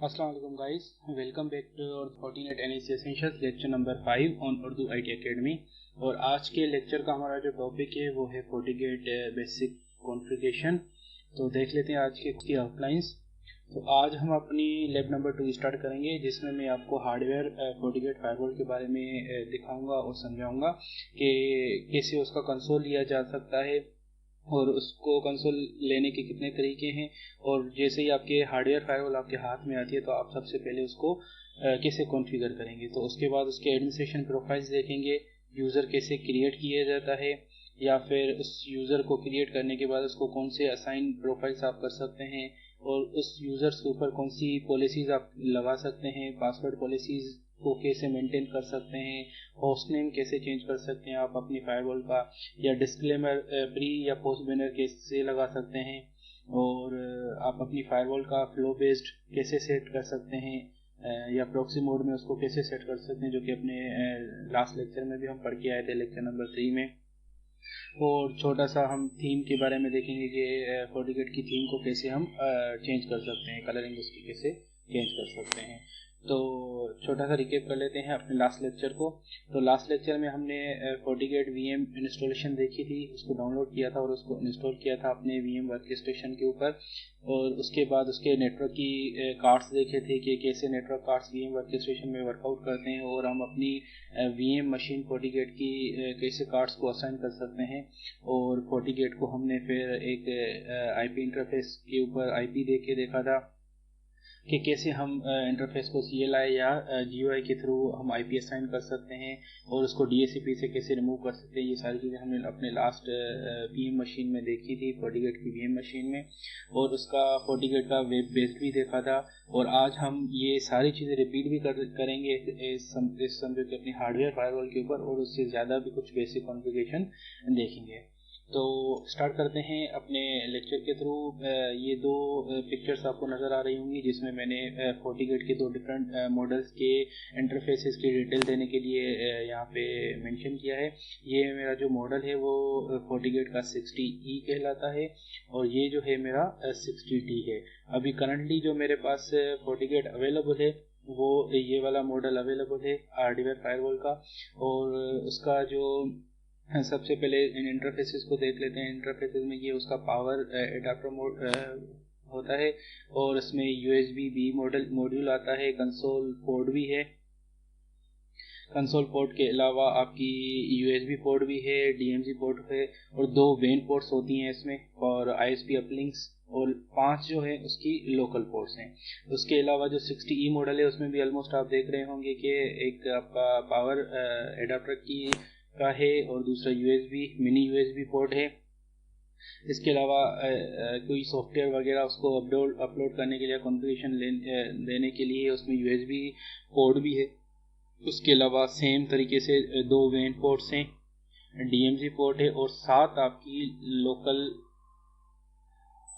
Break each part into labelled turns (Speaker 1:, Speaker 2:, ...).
Speaker 1: अस्सलाम वालेकुम guys, welcome back to और Fortinet NEC Essentials lecture number 5 on Urdu IT academy. और आज के लेक्चर का हमारा जो टॉपिक है वो है FortiGate बेसिक कॉन्फ़िगरेशन। तो देख लेते हैं आज के की आउटलाइंस। तो आज हम अपनी लैब नंबर 2 स्टार्ट करेंगे, जिसमें मैं आपको हार्डवेयर FortiGate फायरवॉल के बारे में दिखाऊंगा और समझाऊंगा कि कैसे उसका कंसोल लिया जा सकता है और उसको कंसोल लेने के कितने तरीके हैं। और जैसे ही आपके हार्डवेयर फायरवॉल आपके हाथ में आती है तो आप सबसे पहले उसको कैसे कॉन्फ़िगर करेंगे। तो उसके बाद उसके एडमिनिस्ट्रेशन प्रोफाइल्स देखेंगे, यूज़र कैसे क्रिएट किया जाता है, या फिर उस यूज़र को क्रिएट करने के बाद उसको कौन से असाइन प्रोफाइल्स आप कर सकते हैं, और उस यूज़र्स के ऊपर कौन सी पॉलिसीज़ आप लगा सकते हैं, पासवर्ड पॉलिसीज़ को कैसे मेंटेन कर सकते हैं, होस्ट नेम कैसे चेंज कर सकते हैं आप अपनी फायरवॉल का, या डिस्क्लेमर प्री या पोस्ट बैनर कैसे लगा सकते हैं, और आप अपनी फायरवॉल का फ्लो बेस्ड कैसे सेट कर सकते हैं, या प्रॉक्सी मोड में उसको कैसे सेट कर सकते हैं, जो कि अपने लास्ट लेक्चर में भी हम पढ़ के आए थे, लेक्चर नंबर 3 में। और छोटा सा हम थीम के बारे में देखेंगे कि FortiGate की थीम को कैसे हम चेंज कर सकते हैं, कलरिंग उसकी कैसे चेंज कर सकते हैं। तो छोटा सा रिकेप कर लेते हैं अपने लास्ट लेक्चर को। तो लास्ट लेक्चर में हमने FortiGate VM इंस्टॉलेशन देखी थी, उसको डाउनलोड किया था और उसको इंस्टॉल किया था अपने VM वर्क स्टेशन के ऊपर। और उसके बाद उसके नेटवर्क की कार्ड्स देखे थे कि कैसे network cards VM work station में वर्कआउट करते हैं, और हम अपनी VM मशीन FortiGate की कैसे कार्ड्स को असाइन कर सकते हैं। और FortiGate को हमने फिर एक IP इंटरफेस के ऊपर IP दे के देखा था कि कैसे हम इंटरफेस को CLI या GUI के थ्रू हम IP असाइन कर सकते हैं, और उसको DHCP से कैसे रिमूव कर सकते हैं। ये सारी चीज़ें हमने अपने लास्ट VM मशीन में देखी थी, FortiGate की VM मशीन में, और उसका FortiGate का वेब बेस्ड भी देखा था। और आज हम ये सारी चीज़ें रिपीट भी करेंगे समझो कि अपनी हार्डवेयर फायरवॉल के ऊपर, और उससे ज़्यादा भी कुछ बेसिक कॉन्फ़िगरेशन देखेंगे। तो स्टार्ट करते हैं अपने लेक्चर के थ्रू। ये दो पिक्चर्स आपको नज़र आ रही होंगी, जिसमें मैंने FortiGate के दो डिफरेंट मॉडल्स के इंटरफेसेस की डिटेल देने के लिए यहाँ पे मेंशन किया है। ये मेरा जो मॉडल है वो FortiGate का 60E कहलाता है, और ये जो है मेरा 60D है। अभी करंटली जो मेरे पास FortiGate अवेलेबल है वो ये वाला मॉडल अवेलेबल है हार्डवेयर फायरवॉल का। और उसका जो सबसे पहले इन इंटरफेसेस को देख लेते हैं। इंटरफेसेस में ये उसका पावर एडाप्टर मोड होता है, और इसमें USB B मॉड्यूल आता है, कंसोल पोर्ट भी है। कंसोल पोर्ट के अलावा आपकी USB पोर्ट भी है, DMZ पोर्ट है, और दो वेन पोर्ट्स होती हैं इसमें, और ISP अपलिंक्स, और 5 जो है उसकी लोकल पोर्ट्स हैं। उसके अलावा जो 60E मॉडल है उसमें भी ऑलमोस्ट आप देख रहे होंगे कि एक आपका पावर एडाप्टर की का है, और दूसरा USB मिनी USB पोर्ट है। इसके अलावा कोई सॉफ्टवेयर वगैरह उसको अपलोड करने के लिए, कॉन्फ़िगरेशन देने के लिए उसमें USB पोर्ट भी है। उसके अलावा सेम तरीके से दो वेन पोर्ट्स हैं, DMZ पोर्ट है, और 7 आपकी लोकल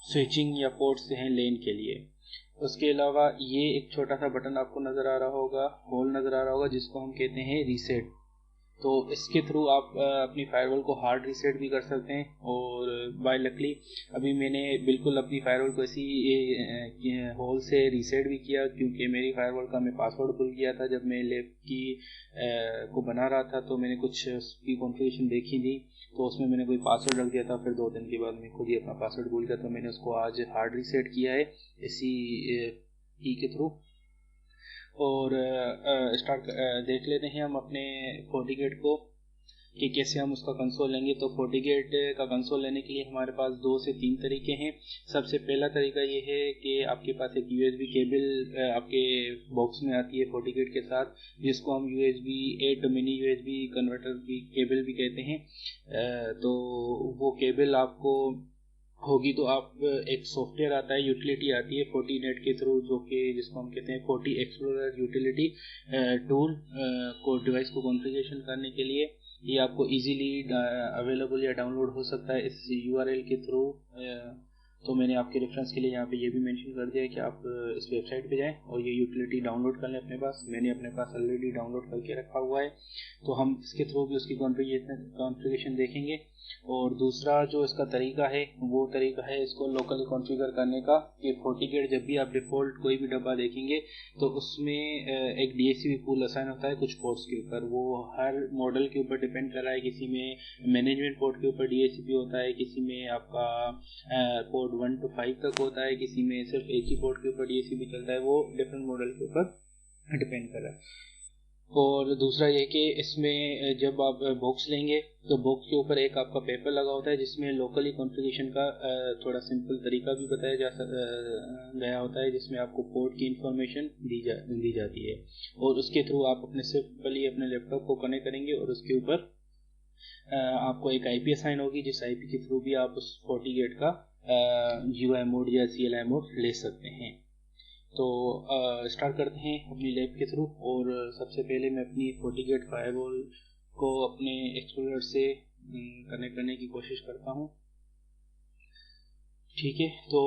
Speaker 1: स्विचिंग या पोर्ट्स हैं लेन के लिए। उसके अलावा ये एक छोटा सा बटन आपको नज़र आ रहा होगा, होल नज़र आ रहा होगा, जिसको हम कहते हैं रीसेट। तो इसके थ्रू आप अपनी फायरवॉल को हार्ड रीसेट भी कर सकते हैं। और बाय लकली अभी मैंने बिल्कुल अपनी फायरवॉल को ऐसी होल से रीसेट भी किया, क्योंकि मेरी फायरवॉल का मैं पासवर्ड भूल गया था। जब मैं लैब की को बना रहा था तो मैंने कुछ उसकी कॉन्फ़िगरेशन देखी थी, तो उसमें मैंने कोई पासवर्ड रख दिया था। फिर 2 दिन के बाद मैं खुद ही अपना पासवर्ड भूल गया, तो मैंने उसको आज हार्ड रीसेट किया है इसी की के थ्रू। और देख लेते हैं हम अपने FortiGate को कि कैसे हम उसका कंसोल लेंगे। तो FortiGate का कंसोल लेने के लिए हमारे पास 2 से 3 तरीके हैं। सबसे पहला तरीका ये है कि आपके पास एक USB केबल आपके बॉक्स में आती है FortiGate के साथ, जिसको हम USB A to mini USB converter की केबल भी कहते हैं। तो वो केबल आपको होगी, तो आप एक सॉफ्टवेयर आता है, यूटिलिटी आती है Fortinet के थ्रू, जो कि जिसको हम कहते हैं Forti Explorer यूटिलिटी टूल को डिवाइस को कॉन्फ़िगरेशन करने के लिए। ये आपको इजीली अवेलेबल या डाउनलोड हो सकता है इस URL के थ्रू। तो मैंने आपके रेफरेंस के लिए यहाँ पे ये भी मेंशन कर दिया है कि आप इस वेबसाइट पे जाएं और ये यूटिलिटी डाउनलोड कर लें अपने पास। मैंने अपने पास ऑलरेडी डाउनलोड करके रखा हुआ है, तो हम इसके थ्रू भी उसकी कॉन्फ़िगरेशन देखेंगे। और दूसरा जो इसका तरीका है वो तरीका है इसको लोकली कॉन्फ़िगर करने का। कि FortiGate जब भी आप डिफ़ॉल्ट कोई भी डब्बा देखेंगे तो उसमें एक DHCP पूल असाइन होता है कुछ पोर्ट्स के ऊपर। वो हर मॉडल के ऊपर डिपेंड कर रहा है। किसी में मैनेजमेंट पोर्ट के ऊपर DHCP होता है, किसी में आपका पोर्ट 1 to 5 तक होता है, किसी में सिर्फ एक ही पोर्ट के ऊपर DHCP चलता है। वो डिफरेंट मॉडल के ऊपर डिपेंड कर रहा है। और दूसरा ये कि इसमें जब आप बॉक्स लेंगे तो बॉक्स के ऊपर एक आपका पेपर लगा होता है जिसमें लोकली कॉन्फ़िगरेशन का थोड़ा सिंपल तरीका भी बताया गया होता है, जिसमें आपको पोर्ट की इंफॉर्मेशन दी जाती है। और उसके थ्रू आप अपने सिंपली अपने लैपटॉप को कनेक्ट करेंगे और उसके ऊपर आपको एक IP असाइन होगी, जिस IP के थ्रू भी आप उस FortiGate का GUI मोड या CLI मोड ले सकते हैं। तो स्टार्ट करते हैं अपनी लैब के थ्रू। और सबसे पहले मैं अपनी FortiGate फायरवॉल को अपने एक्सप्लोरर से कनेक्ट करने की कोशिश करता हूँ। ठीक है, तो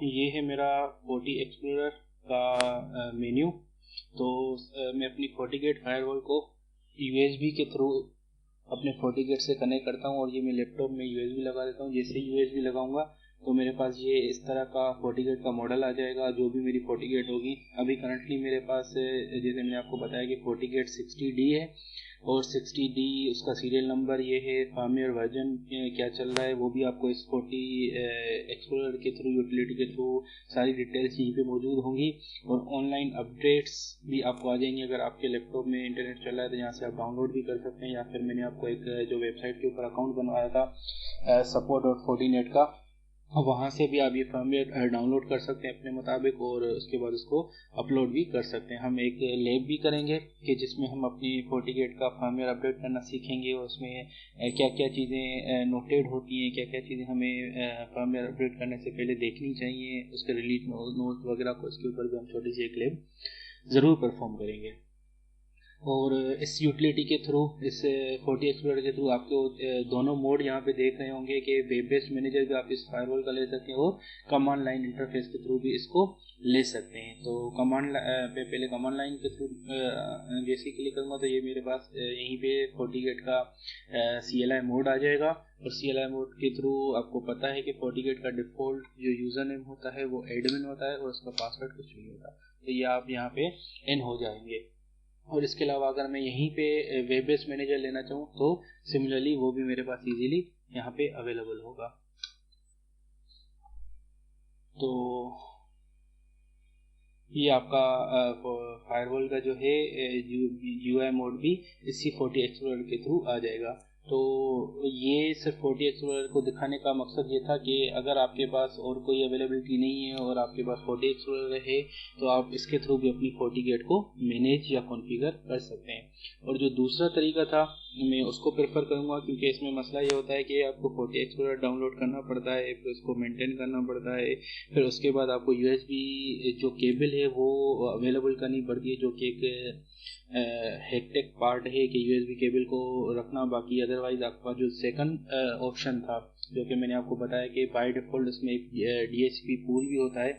Speaker 1: ये है मेरा Forti एक्सप्लोरर का मेन्यू। तो मैं अपनी FortiGate फायरवॉल को USB के थ्रू अपने FortiGate से कनेक्ट करता हूँ और ये मैं लैपटॉप में USB लगा देता हूँ। जैसे USB लगाऊंगा तो मेरे पास ये इस तरह का FortiGate का मॉडल आ जाएगा, जो भी मेरी FortiGate होगी। अभी करंटली मेरे पास जैसे मैंने आपको बताया कि FortiGate 60D है और 60D उसका सीरियल नंबर ये है। फर्मवेयर वर्जन क्या चल रहा है वो भी आपको इस Forti एक्सप्लोरर के थ्रू यूटिलिटी के थ्रू सारी डिटेल्स यहीं पे मौजूद होंगी। और ऑनलाइन अपडेट्स भी आपको आ जाएंगी। अगर आपके लैपटॉप में इंटरनेट चल रहा है तो यहाँ से आप डाउनलोड भी कर सकते हैं, या फिर मैंने आपको एक जो वेबसाइट के ऊपर अकाउंट बनवाया था support.fortinet का, वहाँ से भी आप ये फर्मवेयर डाउनलोड कर सकते हैं अपने मुताबिक और उसके बाद उसको अपलोड भी कर सकते हैं। हम एक लैब भी करेंगे कि जिसमें हम अपनी FortiGate का फर्मवेयर अपडेट करना सीखेंगे और उसमें क्या क्या चीज़ें नोटेड होती हैं, क्या क्या चीज़ें हमें फर्मवेयर अपडेट करने से पहले देखनी चाहिए, उसके रिलीज नोट वगैरह को इसके ऊपर भी हम छोटी सी एक लैब ज़रूर परफॉर्म करेंगे। और इस यूटिलिटी के थ्रू, इस Forti एक्सप्लोरर के थ्रू आपको दोनों मोड यहाँ पे देख रहे होंगे कि वेब बेस्ड मैनेजर भी आप इस फायरवॉल का ले सकते हैं और कमांड लाइन इंटरफेस के थ्रू भी इसको ले सकते हैं। तो पहले कमांड लाइन के थ्रू जैसे क्लिक करूँगा तो ये मेरे पास यहीं पे FortiGate का CLI मोड आ जाएगा। और CLI मोड के थ्रू आपको पता है कि FortiGate का डिफ़ॉल्ट जो यूज़र नेम होता है वो एडमिन होता है और उसका पासवर्ड कुछ नहीं होता। तो ये आप यहाँ पे इन हो जाएंगे। और इसके अलावा अगर मैं यहीं पे वेब बेस्ड मैनेजर लेना चाहूँ तो सिमिलरली वो भी मेरे पास इजीली यहाँ पे अवेलेबल होगा। तो ये आपका फायरवॉल का जो है UI मोड भी इसी Forti एक्सप्लोरर के थ्रू आ जाएगा। तो ये सिर्फ Forti एक्सप्लोरर को दिखाने का मकसद ये था कि अगर आपके पास और कोई अवेलेबिलिटी नहीं है और आपके पास Forti एक्सप्लोरर है तो आप इसके थ्रू भी अपनी FortiGate को मैनेज या कॉन्फ़िगर कर सकते हैं। और जो दूसरा तरीका था मैं उसको प्रेफर करूँगा, क्योंकि इसमें मसला ये होता है कि आपको Forti एक्सप्लोरर डाउनलोड करना पड़ता है, फिर उसको मेंटेन करना पड़ता है, फिर उसके बाद आपको USB जो केबल है वो अवेलेबल करनी पड़ती है, जो कि एक हेक्टिक पार्ट है कि USB केबल को रखना। बाकी अदरवाइज आपका जो सेकंड ऑप्शन था जो कि मैंने आपको बताया कि बाय डिफ़ॉल्ट इसमें एक DHCP पूल भी होता है,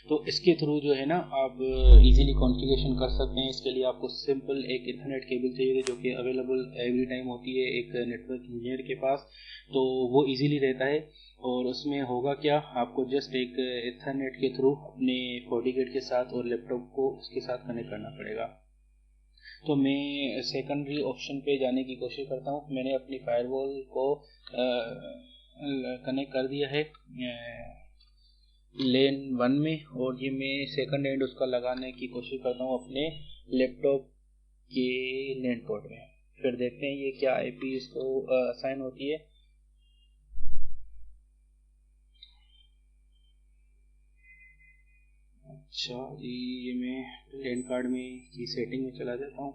Speaker 1: तो इसके थ्रू जो है ना आप इजीली कॉन्फ़िगरेशन कर सकते हैं। इसके लिए आपको सिंपल एक इथरनेट केबल चाहिए जो कि अवेलेबल एवरी टाइम होती है एक नेटवर्क इंजीनियर के पास, तो वो इजीली रहता है। और उसमें होगा क्या, आपको जस्ट एक इथरनेट के थ्रू अपने FortiGate के साथ और लैपटॉप को उसके साथ कनेक्ट करना पड़ेगा। तो मैं सेकेंडरी ऑप्शन पे जाने की कोशिश करता हूँ। मैंने अपनी फायरवॉल को कनेक्ट कर दिया है लेन 1 में, और ये मैं सेकंड एंड उसका लगाने की कोशिश करता हूँ अपने लैपटॉप के लैन पोर्ट में। फिर देखते हैं ये क्या IP इसको असाइन होती है। अच्छा जी, ये मैं लैन कार्ड में की सेटिंग में चला जाता हूँ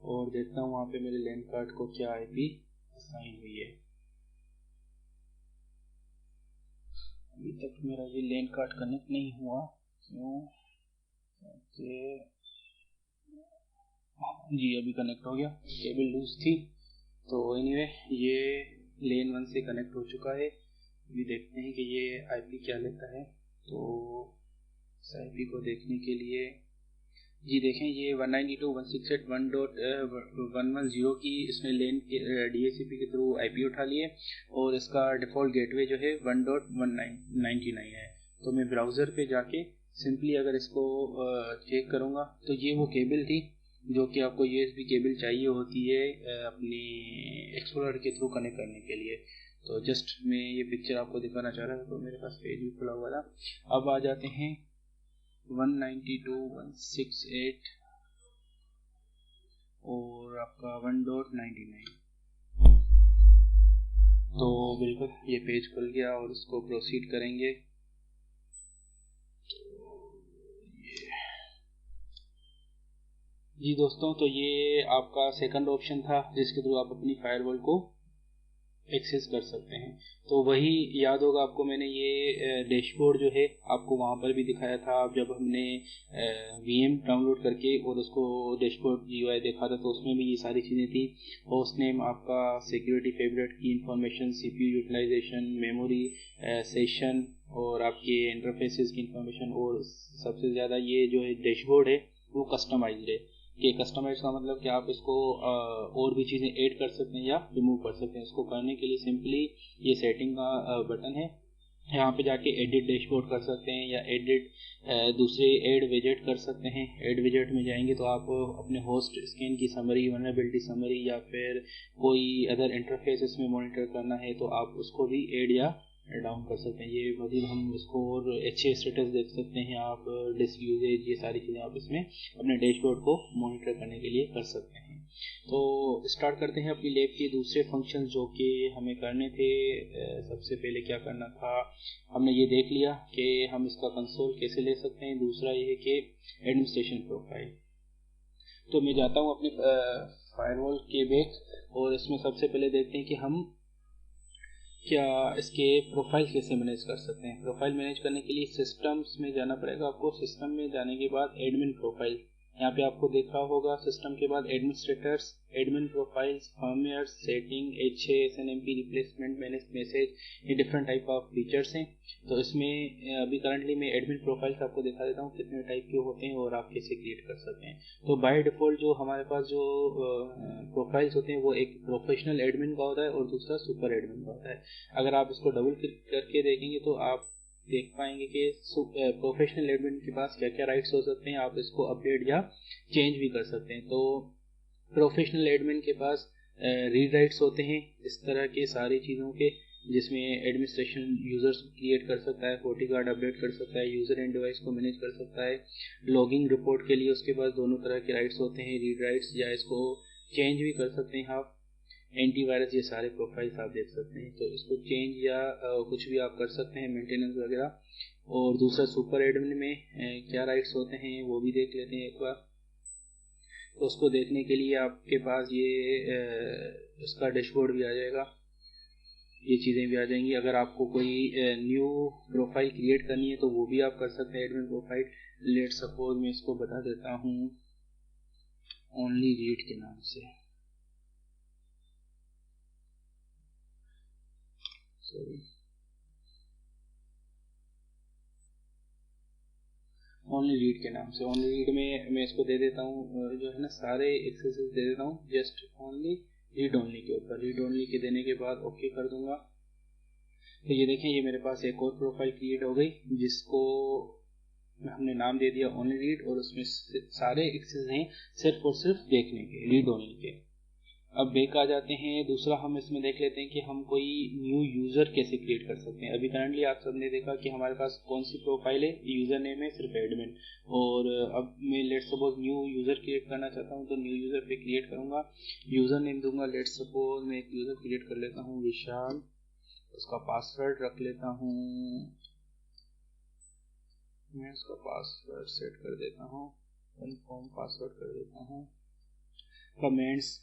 Speaker 1: और देखता हूँ वहाँ पे मेरे लैन कार्ड को क्या IP असाइन हुई है। अभी तक मेरा ये लैन कार्ड कनेक्ट नहीं हुआ, क्यों? जी अभी कनेक्ट हो गया, केबल लूज थी। तो एनीवे ये लेन 1 से कनेक्ट हो चुका है अभी देखते हैं कि ये आईपी क्या लेता है। तो इस आईपी को देखने के लिए जी देखें, ये 192.168.1.110 की इसने लेन के DHCP के थ्रू आईपी उठा लिए और इसका डिफ़ॉल्ट गेटवे जो है 1.1999 है। तो मैं ब्राउज़र पे जाके सिंपली अगर इसको चेक करूँगा तो ये वो केबल थी जो कि आपको USB केबल चाहिए होती है अपनी एक्सप्लोरर के थ्रू कनेक्ट करने के लिए। तो जस्ट मैं ये पिक्चर आपको दिखाना चाह रहा था, तो मेरे पास पेज भी खुला हुआ था। अब आ जाते हैं 192.168 और आपका 1.99। तो बिल्कुल ये पेज खुल गया और इसको प्रोसीड करेंगे। जी दोस्तों, तो ये आपका सेकंड ऑप्शन था जिसके थ्रू आप अपनी फायरवॉल को एक्सेस कर सकते हैं। तो वही याद होगा आपको, मैंने ये डैशबोर्ड जो है आपको वहाँ पर भी दिखाया था जब हमने VM डाउनलोड करके और उसको डैशबोर्ड GUI देखा था, तो उसमें भी ये सारी चीज़ें थी। होस्ट नेम आपका, सिक्योरिटी फेवरेट की information, CPU utilisation, memory, session और आपके इंटरफेसेस की इंफॉर्मेशन। और सबसे ज़्यादा ये जो है डैशबोर्ड है वो कस्टमाइज्ड है। कि कस्टमाइज का मतलब कि आप इसको और भी चीज़ें ऐड कर सकते हैं या रिमूव कर सकते हैं। इसको करने के लिए सिंपली ये सेटिंग का बटन है, यहाँ पे जाके एडिट डैशबोर्ड कर सकते हैं या एडिट दूसरे ऐड विजेट कर सकते हैं। ऐड विजेट में जाएंगे तो आप अपने होस्ट स्कैन की समरी, वल्नरेबिलिटी समरी या फिर कोई अदर इंटरफेस इसमें मॉनिटर करना है तो आप उसको भी ऐड या डाउन कर सकते हैं। ये मजीद हम इसको और अच्छे स्टेटस देख सकते हैं आप, डिस्क यूजेज, ये सारी चीज़ें आप इसमें अपने डैशबोर्ड को मॉनिटर करने के लिए कर सकते हैं। तो स्टार्ट करते हैं अपनी लैब के दूसरे फंक्शन जो कि हमें करने थे। सबसे पहले क्या करना था, हमने ये देख लिया कि हम इसका कंसोल कैसे ले सकते हैं। दूसरा ये है कि एडमिनिस्ट्रेशन प्रोफाइल। तो मैं जाता हूँ अपने फायरवॉल के बैक और इसमें सबसे पहले देखते हैं कि हम क्या इसके प्रोफाइल कैसे मैनेज कर सकते हैं। प्रोफाइल मैनेज करने के लिए सिस्टम्स में जाना पड़ेगा आपको। सिस्टम में जाने के बाद एडमिन प्रोफाइल, यहाँ पे आपको देख रहा होगा सिस्टम के बाद administrators, admin profiles, firmware, setting, HA, SNMP, replacement, manage message, ये डिफरेंट टाइप ऑफ फीचर्स हैं। तो इसमें अभी करंटली मैं एडमिन प्रोफाइल्स आपको दिखा देता हूँ कितने टाइप के होते हैं और आप कैसे क्रिएट कर सकते हैं। तो बाय डिफ़ॉल्ट जो हमारे पास जो प्रोफाइल्स होते हैं वो एक प्रोफेशनल एडमिन का होता है और दूसरा सुपर एडमिन का होता है। अगर आप इसको डबल क्लिक करके देखेंगे तो आप देख पाएंगे कि प्रोफेशनल एडमिन के पास क्या क्या राइट्स हो सकते हैं। आप इसको अपडेट या चेंज भी कर सकते हैं। तो प्रोफेशनल एडमिन के पास रीड राइट्स होते हैं इस तरह के सारी चीज़ों के, जिसमें एडमिनिस्ट्रेशन यूजर्स क्रिएट कर सकता है, FortiGuard अपडेट कर सकता है, यूज़र एंड डिवाइस को मैनेज कर सकता है। लॉगिंग रिपोर्ट के लिए उसके पास दोनों तरह के राइट्स होते हैं, रीड राइट्स, या इसको चेंज भी कर सकते हैं आप। एंटीवायरस, ये सारे प्रोफाइल्स आप देख सकते हैं। तो इसको चेंज या कुछ भी आप कर सकते हैं, मेंटेनेंस वगैरह। और दूसरा सुपर एडमिन में क्या राइट्स होते हैं वो भी देख लेते हैं एक बार। तो उसको देखने के लिए आपके पास ये इसका डैशबोर्ड भी आ जाएगा, ये चीज़ें भी आ जाएंगी। अगर आपको कोई न्यू प्रोफाइल क्रिएट करनी है तो वो भी आप कर सकते हैं, एडमिन प्रोफाइल। लेट सपोज मैं इसको बता देता हूँ ओनली रीड के नाम से। ओनली रीड के नाम से। ओनली रीड में मैं इसको दे देता हूँ जो है ना सारे एक्सेसेस दे देता हूँ जस्ट ओनली रीड ओनली के ऊपर। रीड ओनली के देने के बाद ओके कर दूंगा। तो ये देखें, ये मेरे पास एक और प्रोफाइल क्रिएट हो गई जिसको हमने नाम दे दिया ओनली रीड, और उसमें सारे एक्सेस हैं सिर्फ और सिर्फ देखने के, रीड ओनली के। अब बैक आ जाते हैं। दूसरा हम इसमें देख लेते हैं कि हम कोई न्यू यूज़र कैसे क्रिएट कर सकते हैं। अभी करंटली आप सबने देखा कि हमारे पास कौन सी प्रोफाइल है, यूज़र नेम है सिर्फ एडमिन। और अब मैं let suppose new user create करना चाहता हूँ तो न्यू यूज़र पे क्रिएट करूँगा, यूज़र नेम दूंगा। लेट सपोज मैं एक यूज़र क्रिएट कर लेता हूँ विशाल, उसका पासवर्ड रख लेता हूँ, मैं उसका पासवर्ड सेट कर देता हूँ, कन्फर्म पासवर्ड कर देता हूँ। कमेंट्स,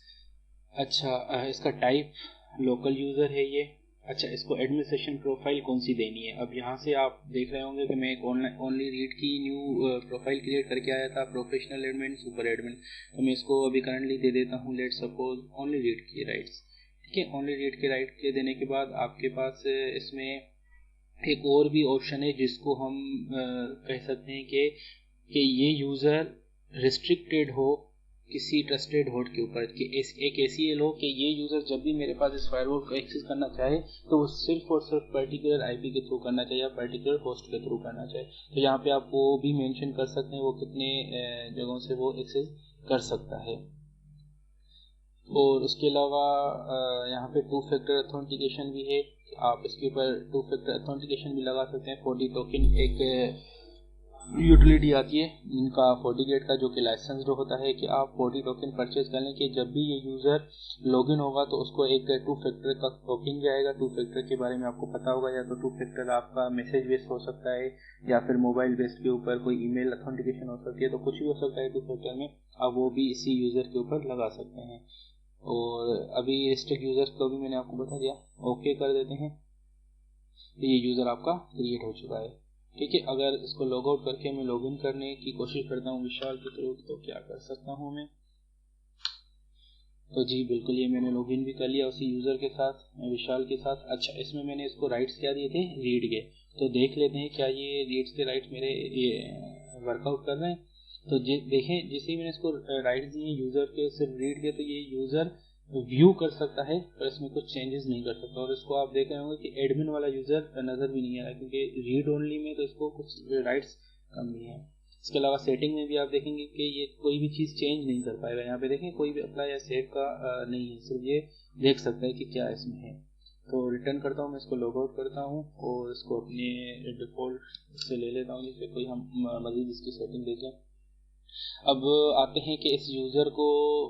Speaker 1: अच्छा इसका टाइप लोकल यूज़र है ये। अच्छा, इसको एडमिनिस्ट्रेशन प्रोफाइल कौन सी देनी है। अब यहाँ से आप देख रहे होंगे कि मैं एक ओनली रीड की न्यू प्रोफाइल क्रिएट करके आया था, प्रोफेशनल एडमिन, सुपर एडमिन। तो मैं इसको अभी करंटली दे देता हूँ लेट सपोज ओनली रीड की राइट्स। ठीक है, ओनली रीड के राइट के देने के बाद आपके पास इसमें एक और भी ऑप्शन है जिसको हम कह सकते हैं कि ये यूज़र रिस्ट्रिक्टेड हो किसी ट्रस्टेड होस्ट के ऊपर, कि एक ऐसी लो कि ये यूज़र जब भी मेरे पास इस फायरवॉल को एक्सेस करना चाहे तो वो सिर्फ और सिर्फ पर्टिकुलर आईपी के थ्रू करना चाहिए या पर्टिकुलर होस्ट के थ्रू करना चाहिए। तो यहाँ पे आप वो भी मेंशन कर सकते हैं वो कितने जगहों से वो एक्सेस कर सकता है। और उसके अलावा यहाँ पे 2 फैक्टर ऑथेंटिकेशन भी है, आप इसके ऊपर 2 फैक्टर ऑथेंटिकेशन भी लगा सकते हैं। FortiToken एक यूटिलिटी आती है इनका FortiGate का, जो कि लाइसेंस होता है कि आप FortiToken परचेज कर लें कि जब भी ये यूज़र लॉगिन होगा तो उसको एक 2 फैक्टर का टोकन जाएगा। 2 फैक्टर के बारे में आपको पता होगा, या तो 2 फैक्टर आपका मैसेज बेस्ड हो सकता है या फिर मोबाइल बेस्ड के ऊपर कोई ईमेल ऑथेंटिकेशन हो सकती है, तो कुछ भी हो सकता है 2 फैक्टर में, आप वो भी इसी यूज़र के ऊपर लगा सकते हैं। और अभी रिस्ट्रिक्ट यूज़र्स को भी मैंने आपको बता दिया, ओके कर देते हैं, तो ये यूज़र आपका क्रिएट हो चुका है। ठीक है, अगर इसको लॉग आउट करके मैं लॉगिन करने की कोशिश करता हूँ विशाल के थ्रू, तो क्या कर सकता हूँ मैं, तो जी बिल्कुल ये मैंने लॉगिन भी कर लिया उसी यूज़र के साथ, विशाल के साथ। अच्छा, इसमें मैंने इसको राइट्स क्या दिए थे, रीड के, तो देख लेते हैं क्या ये रीड्स के राइट्स मेरे ये वर्कआउट कर रहे हैं। तो देखें, जैसे ही मैंने इसको राइट्स दिए यूज़र के सिर्फ रीड के, तो ये यूज़र व्यू कर सकता है पर इसमें कुछ चेंजेस नहीं कर सकता। और इसको आप देख रहे होंगे कि एडमिन वाला यूज़र नज़र भी नहीं आ रहा, क्योंकि रीड ओनली में तो इसको कुछ राइट्स कम नहीं है। इसके अलावा सेटिंग में भी आप देखेंगे कि ये कोई भी चीज़ चेंज नहीं कर पाएगा। यहाँ पे देखें कोई भी अप्लाई या सेव का नहीं है, सिर्फ ये देख सकता है कि क्या इसमें है। तो रिटर्न करता हूँ, मैं इसको लॉग आउट करता हूँ और इसको अपने डिफ़ॉल्ट से ले लेता हूँ, जिससे कोई हम मज़ीद इसकी सेटिंग देखें। अब आते हैं कि इस यूज़र को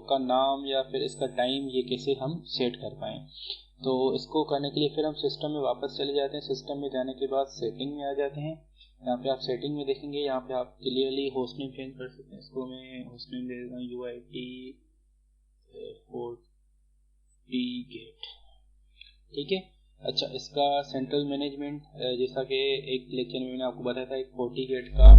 Speaker 1: का नाम या फिर इसका टाइम ये कैसे हम सेट कर पाएँ। तो इसको करने के लिए फिर हम सिस्टम में वापस चले जाते हैं। सिस्टम में जाने के बाद सेटिंग में आ जाते हैं। यहाँ पे आप सेटिंग में देखेंगे, यहाँ पे आप क्लियरली होस्ट नेम चेंज कर सकते हैं। इसको मैं होस्ट नेम दे देता हूँ UIT FortiGate। ठीक है। अच्छा, इसका सेंट्रल मैनेजमेंट, जैसा कि एक लेक्चर में मैंने आपको बताया था, एक FortiGate का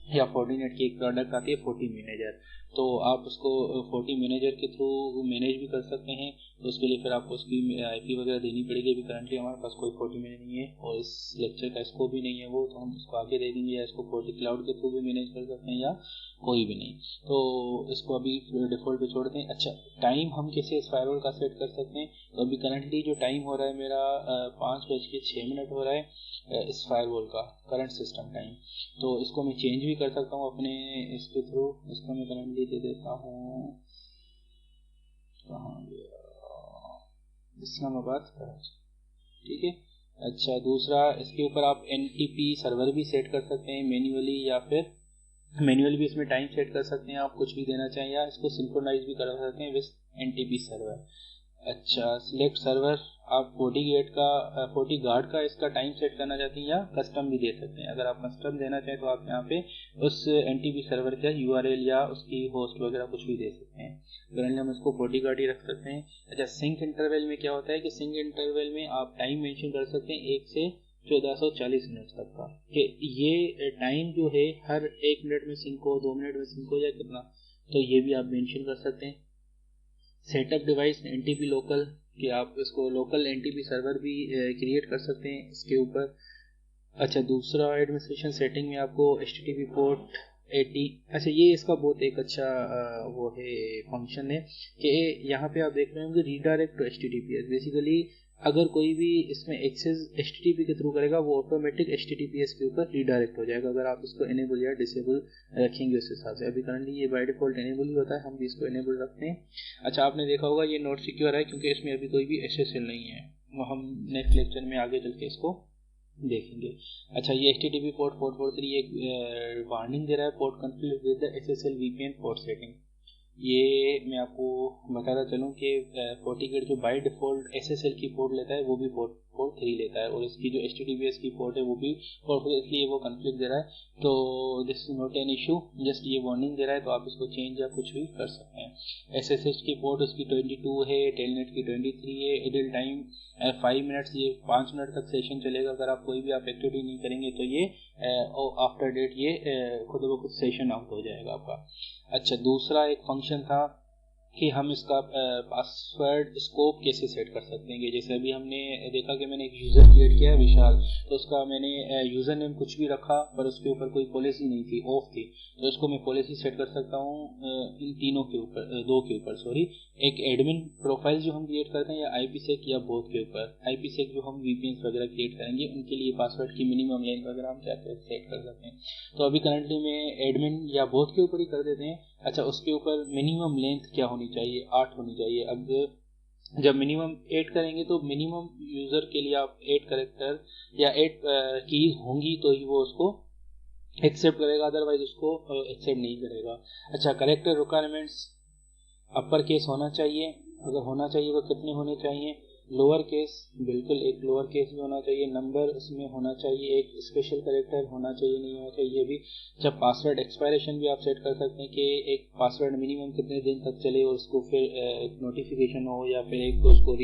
Speaker 1: या Fortinet की एक प्रोडक्ट आती है FortiManager, तो आप उसको FortiManager के थ्रू मैनेज भी कर सकते हैं। तो उसके लिए फिर आपको उसकी IP वगैरह देनी पड़ेगी। अभी करंटली हमारे पास कोई FortiManager नहीं है और इस लेक्चर का स्कोप भी नहीं है वो, तो हम उसको आगे दे देंगे, या इसको FortiCloud के थ्रू भी मैनेज कर सकते हैं या कोई भी नहीं। तो इसको अभी डिफ़ॉल्ट पे छोड़ते हैं। अच्छा, टाइम हम कैसे इस फायरवॉल का सेट कर सकते हैं। तो अभी करंटली जो टाइम हो रहा है मेरा 5:06 हो रहा है इस फायरवॉल का करंट सिस्टम टाइम। तो इसको मैं चेंज भी कर सकता हूँ अपने इसके थ्रू। इसको मैं करंटली दे देता हूँ, कहाँ गया, इस्लामाबाद कराची। ठीक है। अच्छा, दूसरा इसके ऊपर आप NTP सर्वर भी सेट कर सकते हैं मैन्युअली, या फिर मैन्युअली भी इसमें टाइम सेट कर सकते हैं आप कुछ भी देना चाहें, या इसको सिंक्रोनाइज भी कर सकते हैं विद NTP सर्वर। अच्छा, सिलेक्ट सर्वर, आप FortiGate का FortiGuard का इसका टाइम सेट करना चाहते हैं या कस्टम भी दे सकते हैं। अगर आप कस्टम देना चाहें तो आप यहाँ पे उस NTP सर्वर का URL या उसकी होस्ट वगैरह कुछ भी दे सकते हैं। करंटली हम इसको FortiGuard ही रख सकते हैं। अच्छा, सिंक इंटरवल में क्या होता है कि सिंक इंटरवल में आप टाइम मेंशन कर सकते हैं 1 से 1440 मिनट तक का, कि ये टाइम जो है हर 1 मिनट में सिंक हो, 2 मिनट में सिंक हो, या कितना, तो ये भी आप मेंशन कर सकते हैं। सेटअप डिवाइस NTP लोकल, कि आप इसको लोकल NTP सर्वर भी क्रिएट कर सकते हैं इसके ऊपर। अच्छा, दूसरा एडमिनिस्ट्रेशन सेटिंग में आपको HTTP पोर्ट 80, अच्छा ये इसका बहुत एक अच्छा वो है फंक्शन है कि यहाँ पे आप देख रहे होंगे रीडायरेक्ट टू HTTPS। बेसिकली अगर कोई भी इसमें एक्सेस HTTP के थ्रू करेगा वो ऑटोमेटिक HTTPS के ऊपर रीडायरेक्ट हो जाएगा, अगर आप इसको इनेबल या डिसेबल रखेंगे उस हिसाब से। अभी करंटली ये बाय डिफॉल्ट इनेबल ही होता है, हम भी इसको इनेबल रखते हैं। अच्छा, आपने देखा होगा ये नॉट सिक्योर है क्योंकि इसमें अभी कोई भी SSL नहीं है, वो हम नेक्स्ट लेक्चर में आगे चल के इसको देखेंगे। अच्छा, ये HTTP पोर्ट 443 एक वार्निंग दे रहा है, port conflict with the SSL VPN port setting. ये मैं आपको बताता चलूँ कि FortiGate जो बाय डिफ़ॉल्ट SSL की पोर्ट लेता है वो भी पोर्ट 3 लेता है, और इसकी जो HTTPS की पोर्ट है वो भी पोर्ट 4, इसलिए वो कॉन्फ्लिक्ट दे रहा है। तो this is not an issue, just ये वार्निंग दे रहा है, तो आप इसको चेंज या कुछ भी कर सकते हैं। SSH की पोर्ट उसकी 22 है, टेलनेट की 23 है। इडल टाइम 5 मिनट्स, ये 5 मिनट तक सेशन चलेगा। अगर आप कोई भी आप एक्टिविटी नहीं करेंगे तो ये आफ्टर डेट ये खुद ब खुद सेशन आउट हो जाएगा आपका। अच्छा, दूसरा एक फंक्शन था कि हम इसका पासवर्ड स्कोप कैसे सेट कर सकते हैं। कि जैसे अभी हमने देखा कि मैंने एक यूज़र क्रिएट किया है विशाल, तो उसका मैंने यूज़र नेम कुछ भी रखा पर उसके ऊपर कोई पॉलिसी नहीं थी, ऑफ थी, तो इसको मैं पॉलिसी सेट कर सकता हूँ इन तीनों के ऊपर, दो के ऊपर सॉरी, एक एडमिन प्रोफाइल जो हम क्रिएट करते हैं या IPsec या बोथ के ऊपर। IPsec जो हम VPNs वगैरह क्रिएट करेंगे उनके लिए पासवर्ड की मिनिमम लेंथ वगैरह हम क्या सेट कर सकते हैं। तो अभी करंटली में एडमिन या बोथ के ऊपर ही कर देते हैं। अच्छा, उसके ऊपर मिनिमम लेंथ क्या होनी चाहिए, 8 होनी चाहिए। अब जब मिनिमम 8 करेंगे तो मिनिमम यूज़र के लिए आप 8 करेक्टर या 8 की होंगी तो ही वो उसको एक्सेप्ट करेगा, अदरवाइज उसको एक्सेप्ट नहीं करेगा। अच्छा, करेक्टर रिक्वायरमेंट्स अपर केस होना चाहिए, अगर होना चाहिए तो कितने होने चाहिए, लोअर केस बिल्कुल एक लोअर केस भी होना चाहिए, नंबर उसमें होना चाहिए, एक स्पेशल करेक्टर होना चाहिए, नहीं होना चाहिए भी। जब पासवर्ड एक्सपायरेशन भी आप सेट कर सकते हैं कि एक पासवर्ड मिनिमम कितने दिन तक चले और उसको फिर एक नोटिफिकेशन हो या फिर एक उसको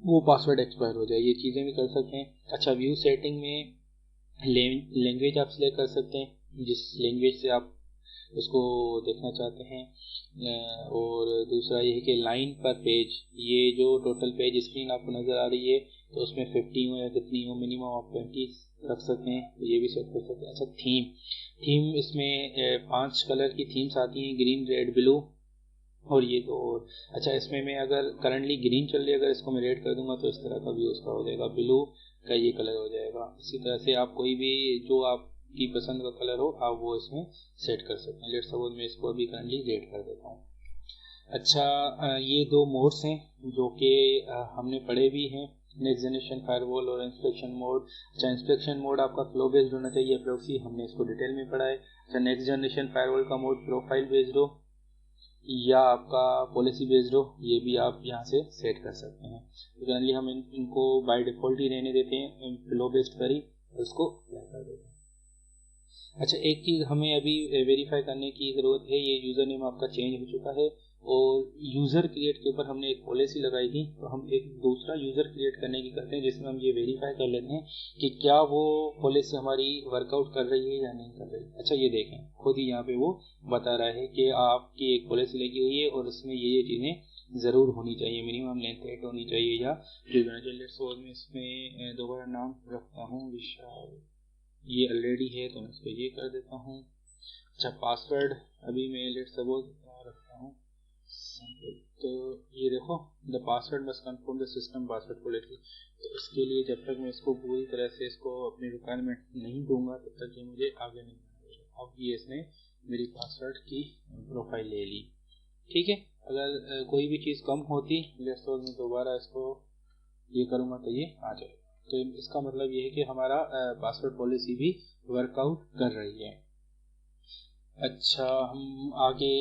Speaker 1: वो पासवर्ड एक्सपायर हो जाए, ये चीज़ें भी कर सकते हैं। अच्छा, व्यू सेटिंग में लैंग्वेज आप सिलेक्ट कर सकते हैं जिस लैंग्वेज से आप उसको देखना चाहते हैं। और दूसरा ये है कि लाइन पर पेज, ये जो टोटल पेज स्क्रीन आपको नज़र आ रही है तो उसमें 50 हो या कितनी हो, मिनिमम आप 20 रख सकते हैं, तो ये भी सेट कर सकते हैं। अच्छा, थीम इसमें 5 कलर की थीम्स आती हैं, ग्रीन रेड ब्लू और ये तो। और अच्छा, इसमें मैं अगर करंटली ग्रीन चल रही है, अगर इसको मैं रेड कर दूंगा तो इस तरह का भी उसका हो जाएगा, ब्लू का ये कलर हो जाएगा। इसी तरह से आप कोई भी जो आपकी पसंद का कलर हो आप वो इसमें सेट कर सकते हैं। लेट्स सपोज मैं इसको अभी करंटली रेड कर देता हूँ। अच्छा, ये दो मोड्स हैं जो कि हमने पढ़े भी हैं, नेक्स्ट जनरेशन फायरवॉल और इंस्पेक्शन मोड। अच्छा, इंस्पेक्शन मोड आपका फ्लो बेस्ड होना चाहिए, प्रॉक्सी, हमने इसको डिटेल में पढ़ा है। अच्छा, नेक्स्ट जनरेशन फायरवॉल का मोड प्रोफाइल बेस्ड हो या आपका पॉलिसी बेस्ड हो, ये भी आप यहाँ से सेट कर सकते हैं। तो जनरली हम इनको बाय डिफ़ॉल्ट ही रहने देते हैं, फ्लो बेस्ड पर ही उसको अप्लाई कर देते हैं। अच्छा, एक चीज़ हमें अभी वेरीफाई करने की ज़रूरत है, ये यूज़र नेम आपका चेंज हो चुका है और यूज़र क्रिएट के ऊपर हमने एक पॉलिसी लगाई थी, तो हम एक दूसरा यूज़र क्रिएट करने की करते हैं जिसमें हम ये वेरीफाई कर लेते हैं कि क्या वो पॉलिसी हमारी वर्कआउट कर रही है या नहीं कर रही। अच्छा, ये देखें खुद ही यहाँ पे वो बता रहा है कि आपकी एक पॉलिसी लगी हुई है और उसमें ये चीज़ें ज़रूर होनी चाहिए, मिनिमम लेंथ 8 होनी चाहिए या जो होना चाहिए। सो मैं इसमें दोबारा नाम रखता हूँ विशाल, ये ऑलरेडी है तो मैं इसको ये कर देता हूँ। अच्छा, पासवर्ड अभी मैं लेट सपोज रखता हूँ, तो ये देखो, the password must confirm the system password policy. तो इसके लिए जब तक मैं इसको पूरी तरह से इसको अपनी रिक्वायरमेंट नहीं दूंगा तब तक ये मुझे आगे नहीं बढ़ेगा। अब ये इसने मेरी पासवर्ड की प्रोफाइल ले ली, ठीक है। अगर कोई भी चीज़ कम होती, लेट्स सपोज मैं दोबारा इसको ये करूँगा तो ये आ जाएगा। तो इसका मतलब ये है कि हमारा पासवर्ड पॉलिसी भी वर्कआउट कर रही है। अच्छा, हम आगे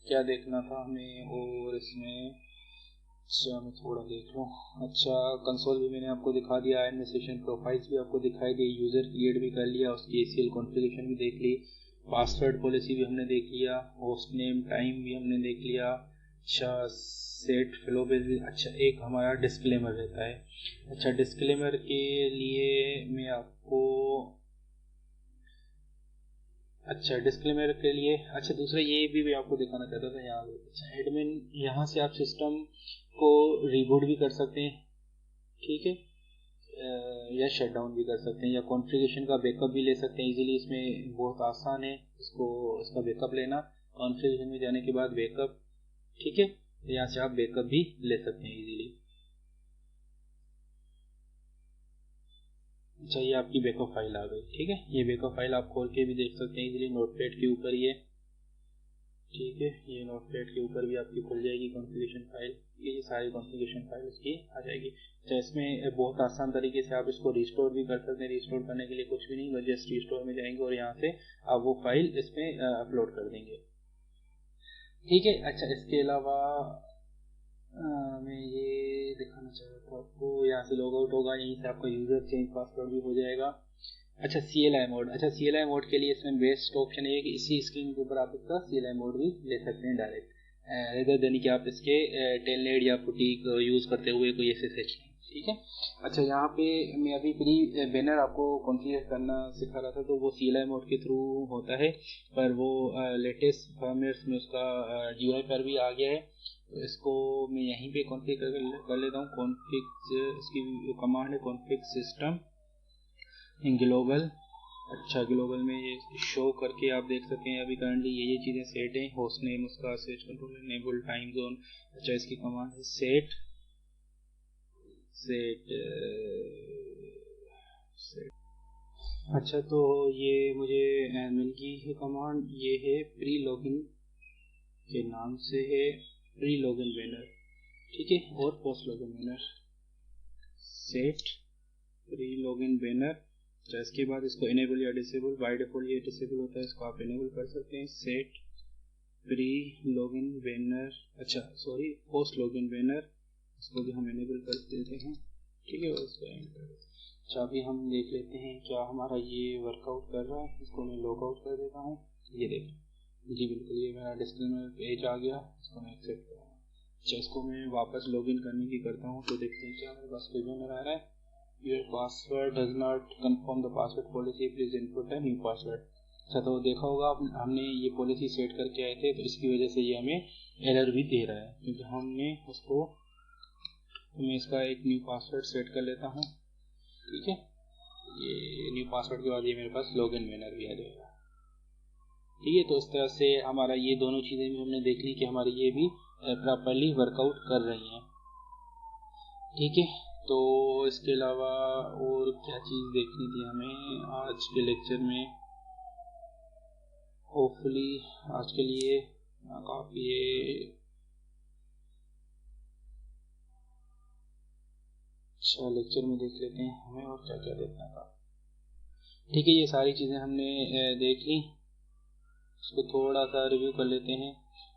Speaker 1: क्या देखना था हमें और इसमें, अच्छा मैं थोड़ा देख लूँ। अच्छा, कंसोल भी मैंने आपको दिखा दिया, एडमिनिस्ट्रेशन प्रोफाइल्स भी आपको दिखाई दी, यूज़र क्रिएट भी कर लिया, उसकी ACL कॉन्फ़िगरेशन भी देख ली, पासवर्ड पॉलिसी भी हमने देख लिया, होस्ट नेम टाइम भी हमने देख लिया। अच्छा, सेट फ्लो बेस भी। अच्छा, एक हमारा डिस्क्लेमर रहता है। अच्छा, डिस्क्लेमर के लिए मैं आपको, अच्छा डिस्क्लेमर के लिए, अच्छा दूसरा ये भी मैं आपको दिखाना चाहता था यहाँ। अच्छा, एडमिन यहाँ से आप सिस्टम को रिबूट भी कर सकते हैं, ठीक है, या शट डाउन भी कर सकते हैं या कॉन्फ़िगरेशन का बैकअप भी ले सकते हैं इजीली। इसमें बहुत आसान है इसका बैकअप लेना, कॉन्फ़िगरेशन में जाने के बाद बैकअप, ठीक है, यहाँ से आप बैकअप भी ले सकते हैं इजीली। अच्छा, ये आपकी बैकअप फाइल आ गई, ठीक है, ये बैकअप फाइल आप खोल के भी देख सकते हैं इजीली, नोटपैड के ऊपर ही है, ठीक है, ये नोटपैड के ऊपर भी आपकी खुल जाएगी कॉन्फ़िगरेशन फाइल, ये सारी कॉन्फ़िगरेशन फाइल उसकी आ जाएगी। अच्छा, इसमें बहुत आसान तरीके से आप इसको रिस्टोर भी कर सकते हैं। रिस्टोर करने के लिए कुछ भी नहीं, बस जस्ट रिस्टोर में जाएंगे और यहाँ से आप वो फाइल इसमें अपलोड कर देंगे, ठीक है। अच्छा, इसके अलावा मैं ये दिखाना चाह रहा था आपको, यहाँ से लॉग आउट होगा, यहीं से आपका यूज़र चेंज पासवर्ड भी हो जाएगा। अच्छा, CLI मोड, अच्छा CLI मोड के लिए इसमें बेस्ट ऑप्शन है कि इसी स्क्रीन के ऊपर आप इसका CLI मोड भी ले सकते हैं डायरेक्ट, रेदर देन कि आप इसके टेलनेट या फुटीक यूज़ करते हुए कोई SSH नहीं। ठीक है। अच्छा, यहाँ पे मैं अभी प्री बैनर आपको कॉन्फ़िगर करना सिखा रहा था, तो वो CLI मोड के थ्रू होता है, पर वो लेटेस्ट फर्मवेयर्स में उसका GUI पर भी आ गया है। तो इसको मैं यहीं पे कॉन्फ़िगर कर लेता हूँ। कॉन्फ़िग, इसकी कमांड है कॉन्फ़िग सिस्टम ग्लोबल। अच्छा, ग्लोबल में ये शो करके आप देख सकते हैं अभी करंटली ये चीज़ें सेट हैं। होस्ट नेम उसका switch control enable time zone. अच्छा, इसकी कमांड है सेट सेट सेट। अच्छा, तो ये मुझे मिल गई है कमांड। ये है प्री लॉगिन के नाम से है, प्री लॉगिन बैनर, ठीक है, और post login banner. Set pre login banner. अच्छा, इसके बाद इसको इनेबल या डिसेबल, बाय डिफॉल्ट ये डिसेबल होता है, इसको आप इनेबल कर सकते हैं। सेट प्री लॉगिन बैनर, अच्छा सॉरी, पोस्ट लॉगिन बैनर, इसको भी हम इनेबल कर देते हैं, ठीक है, और इसको एंड कर देते हैं। अच्छा, अभी हम देख लेते हैं क्या हमारा ये वर्कआउट कर रहा है। इसको मैं लॉग आउट कर देता हूँ। ये देखें, जी बिल्कुल ये मेरा डिस्प्ले में पेज आ गया। इसको मैं एक्सेप्ट करूँगा। अच्छा, इसको मैं वापस लॉगिन करने की करता हूँ, तो देखते हैं क्या मेरे पास पेज में आ रहा है। Your password does not confirm the password policy, please input a new password. अच्छा, तो देखा होगा हमने ये पॉलिसी सेट करके आए थे, तो इसकी वजह से ये हमें एरर भी दे रहा है, क्योंकि हमने उसको, तो मैं इसका एक न्यू पासवर्ड सेट कर लेता हूँ, ठीक है। ये न्यू पासवर्ड के बाद ये मेरे पास लॉगिन बैनर भी आ जाएगा, ठीक है। तो इस तरह से हमारा ये दोनों चीज़ें भी हमने देख ली कि हमारी ये भी प्रॉपरली वर्कआउट कर रही हैं, ठीक है। तो इसके अलावा और क्या चीज़ देखनी थी हमें आज के लेक्चर में। होपफुली आज के लिए काफ़ी अच्छा लेक्चर में देख लेते हैं हमें और क्या क्या देखना था, ठीक है। ये सारी चीज़ें हमने देख ली, इसको थोड़ा सा रिव्यू कर लेते हैं,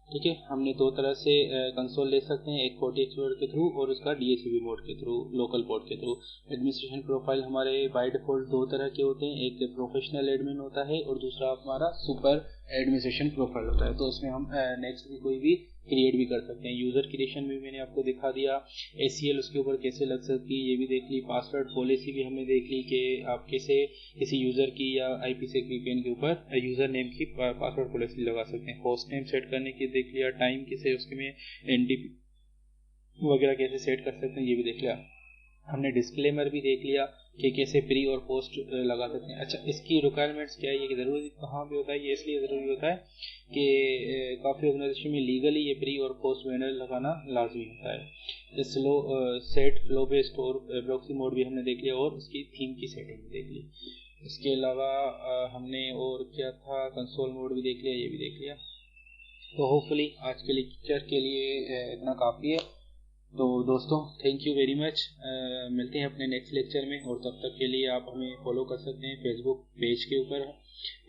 Speaker 1: ठीक है। हमने दो तरह से कंसोल ले सकते हैं, एक 40x मोड के थ्रू और उसका DHCP मोड के थ्रू, लोकल पोर्ट के थ्रू। एडमिनिस्ट्रेशन प्रोफाइल हमारे बाय डिफॉल्ट दो तरह के होते हैं, एक प्रोफेशनल एडमिन होता है और दूसरा हमारा सुपर एडमिनिस्ट्रेशन प्रोफाइल होता है। तो उसमें हम नेक्स्ट भी कोई भी क्रिएट भी कर सकते हैं। यूज़र क्रिएशन भी मैंने आपको दिखा दिया, ACL उसके ऊपर कैसे लग सकती है ये भी देख ली, पासवर्ड पॉलिसी भी हमने देख ली कि आप कैसे किसी यूज़र की या IPsec VPN के ऊपर यूज़र नेम की पासवर्ड पॉलिसी लगा सकते हैं। होस्ट नेम सेट करने की देख लिया, टाइम कैसे उसके में NDP वगैरह कैसे सेट कर सकते हैं ये भी देख लिया हमने। डिस्क्लेमर भी देख लिया कि कैसे प्री और पोस्ट लगा सकते हैं। अच्छा, इसकी रिक्वायरमेंट्स क्या है, ये ज़रूरी कहाँ पे होता है, ये इसलिए ज़रूरी होता है कि काफ़ी ऑर्गेनाइजेशन में लीगली ये प्री और पोस्ट बैनर लगाना लाजमी होता है। स्लो सेट फ्लो बेस्ड और प्रॉक्सी मोड भी हमने देख लिया और उसकी थीम की सेटिंग भी देख ली। इसके अलावा हमने और क्या था, कंसोल मोड भी देख लिया, ये भी देख लिया। तो होपफुली आज के लेक्चर के लिए इतना काफ़ी है। तो दोस्तों थैंक यू वेरी मच, मिलते हैं अपने नेक्स्ट लेक्चर में, और तब तक के लिए आप हमें फॉलो कर सकते हैं फेसबुक पेज के ऊपर,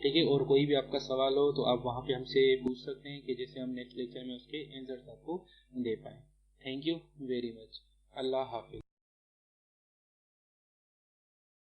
Speaker 1: ठीक है। और कोई भी आपका सवाल हो तो आप वहाँ पे हमसे पूछ सकते हैं कि जैसे हम नेक्स्ट लेक्चर में उसके आंसर्स आपको दे पाएँ। थैंक यू वेरी मच, अल्लाह हाफिज़।